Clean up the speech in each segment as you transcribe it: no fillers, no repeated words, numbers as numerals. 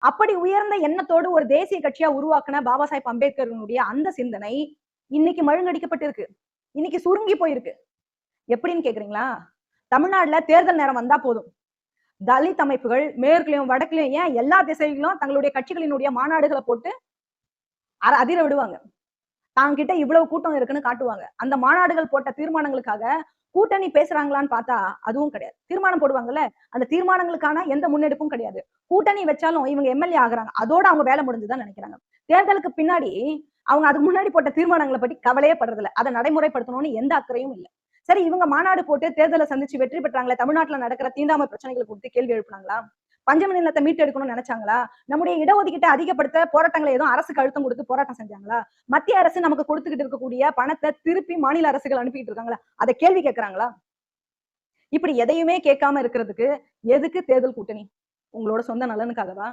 அப்படி உயர்ந்த எண்ணத்தோடு ஒரு தேசிய கட்சியா உருவாக்குன பாபா சாஹேப் அம்பேத்கரனுடைய அந்த சிந்தனை இன்னைக்கு மழுங்கடிக்கப்பட்டிருக்கு. இன்னைக்கு சுருங்கி போயிருக்கு. எப்படின்னு கேக்குறீங்களா? தமிழ்நாடுல தேர்தல் நேரம் வந்தா போதும். தலித் அமைப்புகள் மேற்குலயும், வடக்குலயும் ஏன் எல்லா திசைகளிலும் தங்களுடைய கட்சிகளினுடைய மாநாடுகள போட்டு அதிர விடுவாங்க. தாங்கிட்ட இவ்வளவு கூட்டம் இருக்குன்னு காட்டுவாங்க. அந்த மாநாடுகள் போட்ட தீர்மானங்களுக்காக கூட்டணி பேசுறாங்களான்னு பார்த்தா, அதுவும் கிடையாது. தீர்மானம் போடுவாங்கல்ல, அந்த தீர்மானங்களுக்கான எந்த முன்னெடுப்பும் கிடையாது. கூட்டணி வச்சாலும் இவங்க எம்எல்ஏ ஆகுறாங்க. அதோட அவங்க வேலை முடிஞ்சுதுதான் நினைக்கிறாங்க. தேர்தலுக்கு பின்னாடி அவங்க அதுக்கு முன்னாடி போட்ட தீர்மானங்கள பத்தி கவலையே படுறதில்ல. அத நடைமுறைப்படுத்தணும்னு எந்த அக்கறையும் இல்ல. சரி இவங்க மாநாடு போட்டு தேர்தல சந்திச்சு வெற்றி பெற்றாங்களே, தமிழ்நாட்டுல நடக்கிற தீண்டாமை பிரச்சனைகள குறித்து கேள்வி எழுப்புனாங்களா? பஞ்சம நிலத்த மீட்டெடுக்கணும்னு நினைச்சாங்களா? நம்முடைய இடஒதுக்கீட்ட அதிகப்படுத்த போராட்டங்கள எதுவும் அரசுக்கு அழுத்தம் கொடுத்து போராட்டம் செஞ்சாங்களா? மத்திய அரசு நமக்கு கொடுத்துக்கிட்டு இருக்கக்கூடிய பணத்த திருப்பி மாநில அரசுகள் அனுப்பிட்டு இருக்காங்களா? அத கேள்வி கேட்கறாங்களா? இப்படி எதையுமே கேட்காம இருக்கிறதுக்கு எதுக்கு தேர்தல் கூட்டணி? உங்களோட சொந்த நலனுக்காகவா?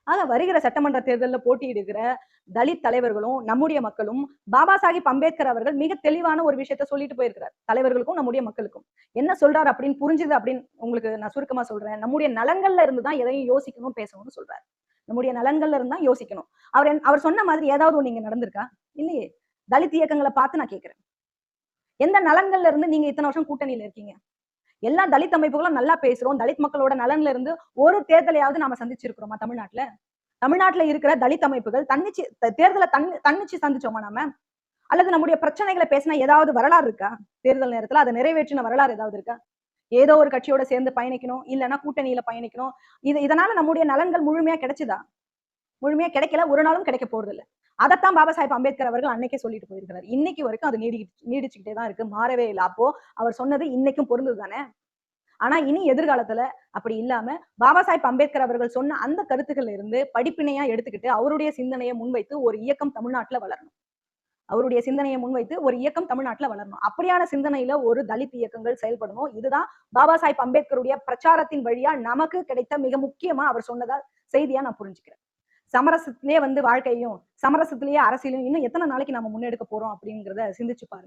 ஆக வருகிற சட்டமன்ற தேர்தல்ல போட்டியிடுகிற தலித் தலைவர்களும், நம்முடைய மக்களும் பாபா சாஹிப் அம்பேத்கர் அவர்கள் மிக தெளிவான ஒரு விஷயத்த சொல்லிட்டு போயிருக்கிறார். தலைவர்களுக்கும், நம்முடைய மக்களுக்கும். என்ன சொல்றாரு அப்படின்னு புரிஞ்சுது அப்படின்னு உங்களுக்கு நான் சுருக்கமா சொல்றேன். நம்முடைய நலன்கள்ல இருந்து தான் எதையும் யோசிக்கணும், பேசணும்னு சொல்றாரு. நம்முடைய நலன்கள்ல இருந்து தான் யோசிக்கணும். அவர் சொன்ன மாதிரி ஏதாவது ஒண்ணு இங்க நடந்திருக்கா? இல்லையே. தலித் இயக்கங்கள பார்த்து நான் கேட்கிறேன். எந்த நலன்கள்ல இருந்து நீங்க இத்தன வருஷம் கூட்டணியில இருக்கீங்க? எல்லா தலித் அமைப்புகளும் நல்லா பேசுறோம். தலித் மக்களோட நலன்ல இருந்து ஒரு தேர்தலையாவது நாம சந்திச்சிருக்கிறோமா தமிழ்நாட்டுல? தமிழ்நாட்டுல இருக்கிற தலித் அமைப்புகள் தன்னிச்சு தேர்தல தன்னிச்சு சந்திச்சோமா நாம? அல்லது நம்முடைய பிரச்சனைகள பேசின ஏதாவது வரலாறு இருக்கா? தேர்தல் நேரத்துல அத நிறைவேற்றின வரலாறு ஏதாவது இருக்கா? ஏதோ ஒரு கட்சியோட சேர்ந்து பயணிக்கணும், இல்லன்னா கூட்டணியில பயணிக்கணும். இதனால நம்முடைய நலன்கள் முழுமையா கிடைச்சுதா? முழுமையா கிடைக்கல. ஒரு நாளும் கிடைக்க போறதில்ல. அதத்தான் பாபா சாஹேப் அம்பேத்கர் அவர்கள் அன்னைக்கே சொல்லிட்டு போயிருக்கிறார். இன்னைக்கு வரைக்கும் அது நீடிச்சுக்கிட்டே தான் இருக்கு. மாறவே இல்ல. அப்போ அவர் சொன்னது இன்னைக்கும் பொருந்துது தானே? ஆனா இனி எதிர்காலத்துல அப்படி இல்லாம பாபா சாஹேப் அம்பேத்கர் அவர்கள் சொன்ன அந்த கருத்துக்கள்ல இருந்து படிப்பினையா எடுத்துக்கிட்டு அவருடைய சிந்தனையை முன்வைத்து ஒரு இயக்கம் தமிழ்நாட்டுல வளரணும். அவருடைய சிந்தனையை முன்வைத்து ஒரு இயக்கம் தமிழ்நாட்டுல வளரணும். அப்படியான சிந்தனையில ஒரு தலித் இயக்கங்கள் செயல்படணும். இதுதான் பாபா சாஹேப் அம்பேத்கருடைய பிரச்சாரத்தின் வழியா நமக்கு கிடைத்த மிக முக்கியமா அவர் சொன்னதா செய்தியா நான் புரிஞ்சுக்கிறேன். சமரசத்திலேயே வாழ்க்கையும், சமரசத்திலேயே அரசியலும் இன்னும் எத்தனை நாளைக்கு நம்ம முன்னெடுக்க போறோம் அப்படிங்கிறத சிந்திச்சு பாருங்க.